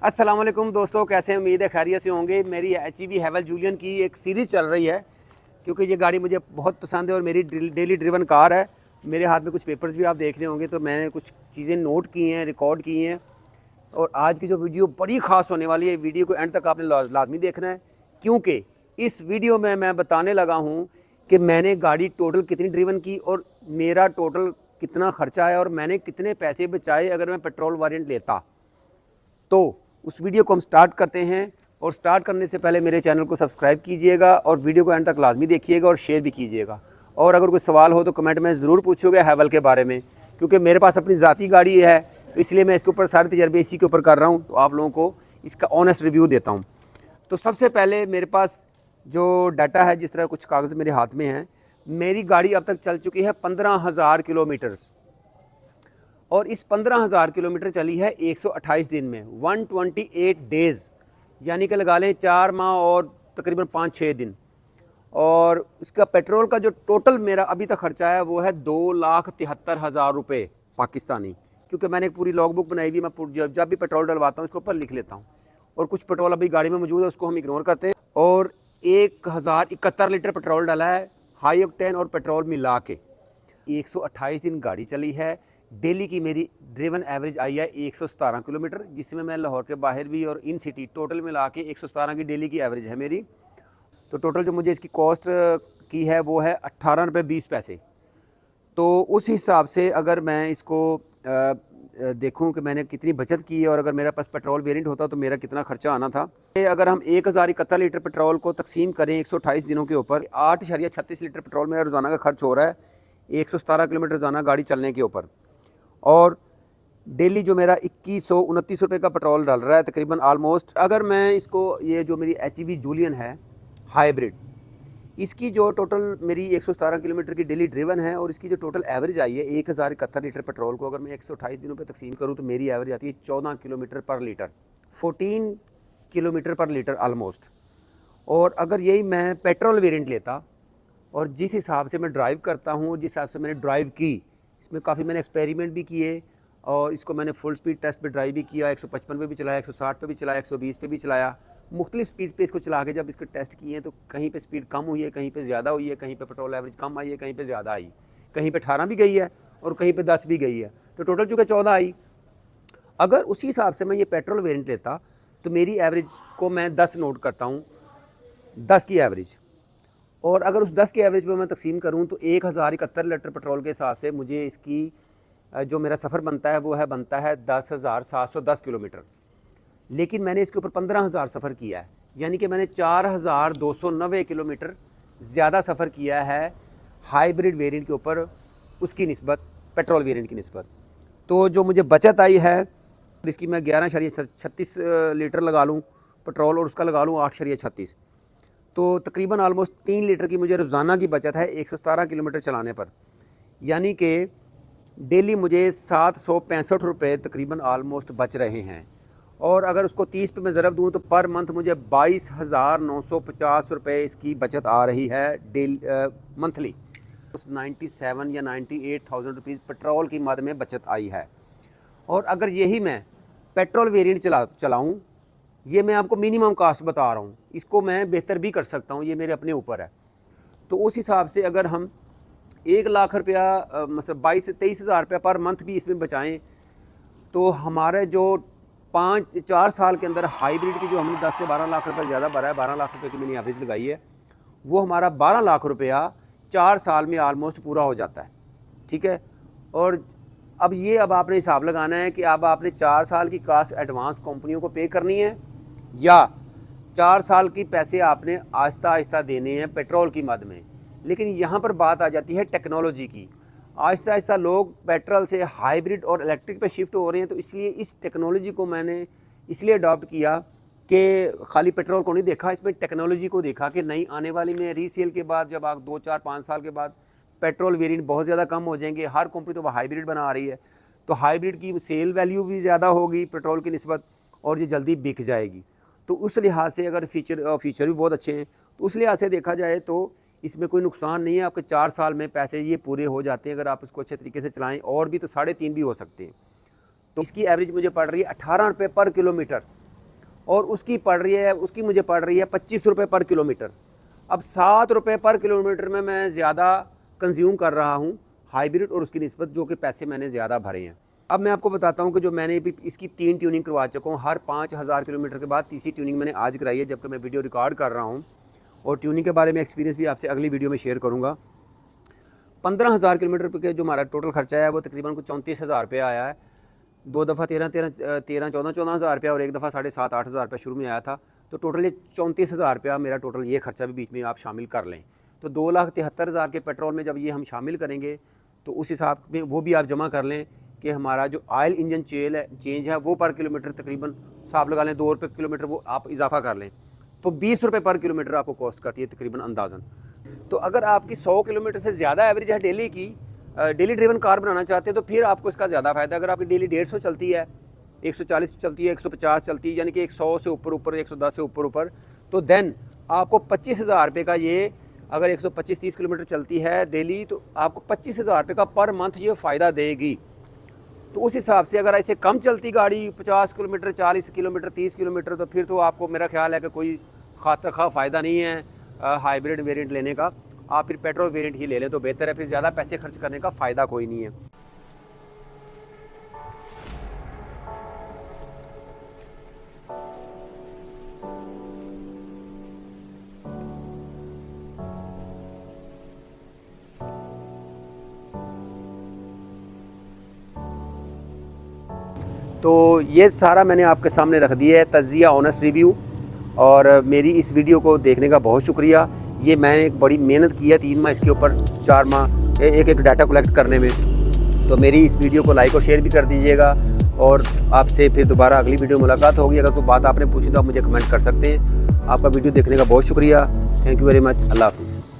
अस्सलाम वालेकुम दोस्तों, कैसे हैं? उम्मीद है खैरियत से होंगे। मेरी HEV हैवल जूलियन की एक सीरीज़ चल रही है क्योंकि ये गाड़ी मुझे बहुत पसंद है और मेरी डेली ड्रिवन कार है। मेरे हाथ में कुछ पेपर्स भी आप देख रहे होंगे, तो मैंने कुछ चीज़ें नोट की हैं, रिकॉर्ड की हैं। और आज की जो वीडियो बड़ी ख़ास होने वाली है, वीडियो को एंड तक आपने लाजमी देखना है, क्योंकि इस वीडियो में मैं बताने लगा हूँ कि मैंने गाड़ी टोटल कितनी ड्रिवन की और मेरा टोटल कितना ख़र्चा है और मैंने कितने पैसे बचाए अगर मैं पेट्रोल वेरिएंट लेता। तो उस वीडियो को हम स्टार्ट करते हैं, और स्टार्ट करने से पहले मेरे चैनल को सब्सक्राइब कीजिएगा और वीडियो को एंड तक लाजमी देखिएगा और शेयर भी कीजिएगा। और अगर कोई सवाल हो तो कमेंट में ज़रूर पूछोगे हैवल के बारे में, क्योंकि मेरे पास अपनी ज़ाती गाड़ी है, तो इसलिए मैं इसके ऊपर सारे तजर्बे इसी के ऊपर कर रहा हूँ, तो आप लोगों को इसका ऑनेस्ट रिव्यू देता हूँ। तो सबसे पहले मेरे पास जो डाटा है, जिस तरह कुछ कागज़ मेरे हाथ में हैं, मेरी गाड़ी अब तक चल चुकी है 15,000 किलोमीटर्स, और इस 15,000 किलोमीटर चली है 128 दिन में, 128 डेज़, यानी कि लगा लें 4 माह और तकरीबन 5-6 दिन। और इसका पेट्रोल का जो टोटल मेरा अभी तक खर्चा है वो है 2,73,000 रुपये पाकिस्तानी, क्योंकि मैंने एक पूरी लॉग बुक बनाई हुई, मैं जब भी पेट्रोल डलवाता हूँ इसके ऊपर लिख लेता हूँ। और कुछ पेट्रोल अभी गाड़ी में मौजूद है, उसको हम इग्नोर करते हैं। और 1,071 लीटर पेट्रोल डाला है, हाई ऑक्टेन और पेट्रोल मिला के। 128 दिन गाड़ी चली है। डेली की मेरी ड्रिवन एवरेज आई है 117 किलोमीटर, जिसमें मैं लाहौर के बाहर भी और इन सिटी टोटल मिला के 117 की डेली की एवरेज है मेरी। तो टोटल जो मुझे इसकी कॉस्ट की है वो है 18 रुपये 20 पैसे। तो उस हिसाब से अगर मैं इसको देखूं कि मैंने कितनी बचत की है और अगर मेरे पास पेट्रोल वेरिएंट होता तो मेरा कितना खर्चा आना था। अगर हम 1,071 लीटर पेट्रोल को तकसीम करें 128 दिनों के ऊपर, 8.36 लीटर पेट्रोल मेरा रोज़ाना का खर्च हो रहा है 117 किलोमीटर रोज़ाना गाड़ी चलने के ऊपर। और डेली जो मेरा 2129 रुपये का पेट्रोल डल रहा है तकरीबन ऑलमोस्ट। अगर मैं इसको, ये जो मेरी HEV जूलियन है हाइब्रिड, इसकी जो टोटल मेरी 117 किलोमीटर की डेली ड्रिवन है और इसकी जो टोटल एवरेज आई है 1,071 लीटर पेट्रोल को अगर मैं 128 दिनों पे तकसीम करूँ तो मेरी एवरेज आती है 14 किलोमीटर पर लीटर, 14 किलोमीटर पर लीटर ऑलमोस्ट। और अगर यही मैं पेट्रोल वेरिएंट लेता और जिस हिसाब से मैं ड्राइव करता हूँ, जिस हिसाब से मैंने ड्राइव की, इसमें काफ़ी मैंने एक्सपेरिमेंट भी किए और इसको मैंने फुल स्पीड टेस्ट पे ड्राइव भी किया, 155 पे भी चलाया, 160 पे भी चलाया, 120 पे भी चलाया। मुख्तलिफ स्पीड पे इसको चला के जब इसके टेस्ट किए हैं तो कहीं पे स्पीड कम हुई है, कहीं पे ज़्यादा हुई है, कहीं पे पेट्रोल एवरेज कम आई है, कहीं पे ज़्यादा आई, कहीं पे 18 भी गई है और कहीं पे 10 भी गई है, तो टोटल चूँकि 14 आई। अगर उसी हिसाब से मैं ये पेट्रोल वेरिएंट लेता तो मेरी एवरेज को मैं 10 नोट करता हूँ, 10 की एवरेज। और अगर उस 10 की एवरेज पे मैं तकसीम करूँ तो 1,071 लीटर पेट्रोल के हिसाब से मुझे इसकी जो मेरा सफ़र बनता है वो बनता है 10,710 किलोमीटर। लेकिन मैंने इसके ऊपर 15,000 सफ़र किया है, यानी कि मैंने 4,290 किलोमीटर ज़्यादा सफ़र किया है हाइब्रिड वेरिएंट के ऊपर उसकी निस्बत पेट्रोल वेरिएंट की निस्बत। तो जो मुझे बचत आई है इसकी, मैं 11.36 लीटर लगा लूँ पेट्रोल और उसका लगा लूँ 8.36, तो तकरीबन ऑलमोस्ट 3 लीटर की मुझे रोज़ाना की बचत है 117 किलोमीटर चलाने पर, यानी कि डेली मुझे 765 रुपये तकरीबन ऑलमोस्ट बच रहे हैं। और अगर उसको 30 पे मैं ज़रब दूँ तो पर मंथ मुझे 22,950 रुपये इसकी बचत आ रही है डेली मंथली। 97 या 98,000 रुपीज़ पेट्रोल की मद में बचत आई है। और अगर यही मैं पेट्रोल वेरिएंट चलाऊँ, ये मैं आपको मिनिमम कास्ट बता रहा हूँ, इसको मैं बेहतर भी कर सकता हूँ, ये मेरे अपने ऊपर है। तो उस हिसाब से अगर हम 1,00,000 रुपया मतलब 22 से 23,000 रुपया पर मंथ भी इसमें बचाएं तो हमारे जो 4 साल के अंदर हाइब्रिड की जो हमने 10 से 12 लाख रुपये ज़्यादा भरा है, 12 लाख रुपये की मैंने एवरेज लगाई है, वो हमारा 12 लाख रुपया 4 साल में ऑलमोस्ट पूरा हो जाता है। ठीक है। और अब आपने हिसाब लगाना है कि अब आपने 4 साल की कास्ट एडवांस कंपनियों को पे करनी है या 4 साल की पैसे आपने आहिस्ता आहिस्ता देने हैं पेट्रोल की मद में। लेकिन यहाँ पर बात आ जाती है टेक्नोलॉजी की। आहिस्ता आहिस्ता लोग पेट्रोल से हाइब्रिड और इलेक्ट्रिक पे शिफ्ट हो रहे हैं, तो इसलिए इस टेक्नोलॉजी को मैंने इसलिए अडॉप्ट किया कि खाली पेट्रोल को नहीं देखा, इसमें टेक्नोलॉजी को देखा कि नई आने वाली में रीसेल के बाद जब आप 2, 4, 5 साल के बाद पेट्रोल वेरिएंट बहुत ज़्यादा कम हो जाएंगे, हर कंपनी तो वह हाइब्रिड बना रही है, तो हाइब्रिड की सेल वैल्यू भी ज़्यादा होगी पेट्रोल की निस्बत और ये जल्दी बिक जाएगी। तो उस लिहाज से अगर फ़ीचर भी बहुत अच्छे हैं, तो उस लिहाज से देखा जाए तो इसमें कोई नुकसान नहीं है। आपके 4 साल में पैसे ये पूरे हो जाते हैं अगर आप इसको अच्छे तरीके से चलाएं, और भी तो 3.5 भी हो सकते हैं। तो इसकी एवरेज मुझे पड़ रही है 18 रुपये पर किलोमीटर, और उसकी मुझे पड़ रही है 25 रुपये पर किलोमीटर। अब 7 रुपये पर किलोमीटर में मैं ज़्यादा कंज्यूम कर रहा हूँ हाइब्रिड और उसकी निस्बत, जो कि पैसे मैंने ज़्यादा भरे हैं। अब मैं आपको बताता हूँ कि जो मैंने भी इसकी 3 ट्यूनिंग करवा चुका हूँ। हर 5000 किलोमीटर के बाद तीसरी ट्यूनिंग मैंने आज कराई है, जबकि मैं वीडियो रिकॉर्ड कर रहा हूँ। और ट्यूनिंग के बारे में एक्सपीरियंस भी आपसे अगली वीडियो में शेयर करूँगा। 15,000 किलोमीटर पे जो हमारा टोटल खर्चा है वो तकरीबन कुछ 34,000 रुपये आया है। 2 दफ़ा 14,000 रुपया और एक दफ़ा 7,500-8,000 रुपये शुरू में आया था। तो टोटल ये 34,000 रुपया मेरा टोटल ये खर्चा भी बीच में आप शामिल कर लें। तो 2,73,000 के पेट्रोल में जब ये हम शामिल करेंगे तो उस हिसाब में वो भी आप जमा कर लें कि हमारा जो ऑयल इंजन चेंज है वो पर किलोमीटर तकरीबन हिसाब लगा लें 2 रुपये किलोमीटर वो आप इजाफा कर लें, तो 20 रुपये पर किलोमीटर आपको कॉस्ट करती है तकरीबन अंदाज़न। तो अगर आपकी 100 किलोमीटर से ज़्यादा एवरेज है डेली की, डेली ड्रिवन कार बनाना चाहते हैं तो फिर आपको इसका ज़्यादा फ़ायदा। अगर आपकी डेली 150 चलती है, 140 चलती है, 150 चलती है, यानी कि 100 से ऊपर 110 से ऊपर, तो देन आपको 25,000 रुपये का ये, अगर 125-30 किलोमीटर चलती है डेली तो आपको 25,000 रुपये का पर मंथ ये फ़ायदा देगी। तो उस हिसाब से अगर ऐसे कम चलती गाड़ी 50 किलोमीटर, 40 किलोमीटर, 30 किलोमीटर, तो फिर तो आपको मेरा ख्याल है कि कोई खातर खा फ़ायदा नहीं है हाइब्रिड वेरिएंट लेने का। आप फिर पेट्रोल वेरिएंट ही ले लें तो बेहतर है, फिर ज़्यादा पैसे खर्च करने का फ़ायदा कोई नहीं है। तो ये सारा मैंने आपके सामने रख दिया है तज़िया ऑनेस्ट रिव्यू, और मेरी इस वीडियो को देखने का बहुत शुक्रिया। ये मैंने एक बड़ी मेहनत की है 3 माह इसके ऊपर, 4 माह एक डाटा कलेक्ट करने में। तो मेरी इस वीडियो को लाइक और शेयर भी कर दीजिएगा, और आपसे फिर दोबारा अगली वीडियो मुलाकात होगी। अगर कोई बात आपने पूछी तो आप मुझे कमेंट कर सकते हैं। आपका वीडियो देखने का बहुत शुक्रिया। Thank you very much. अल्लाह हाफिज़।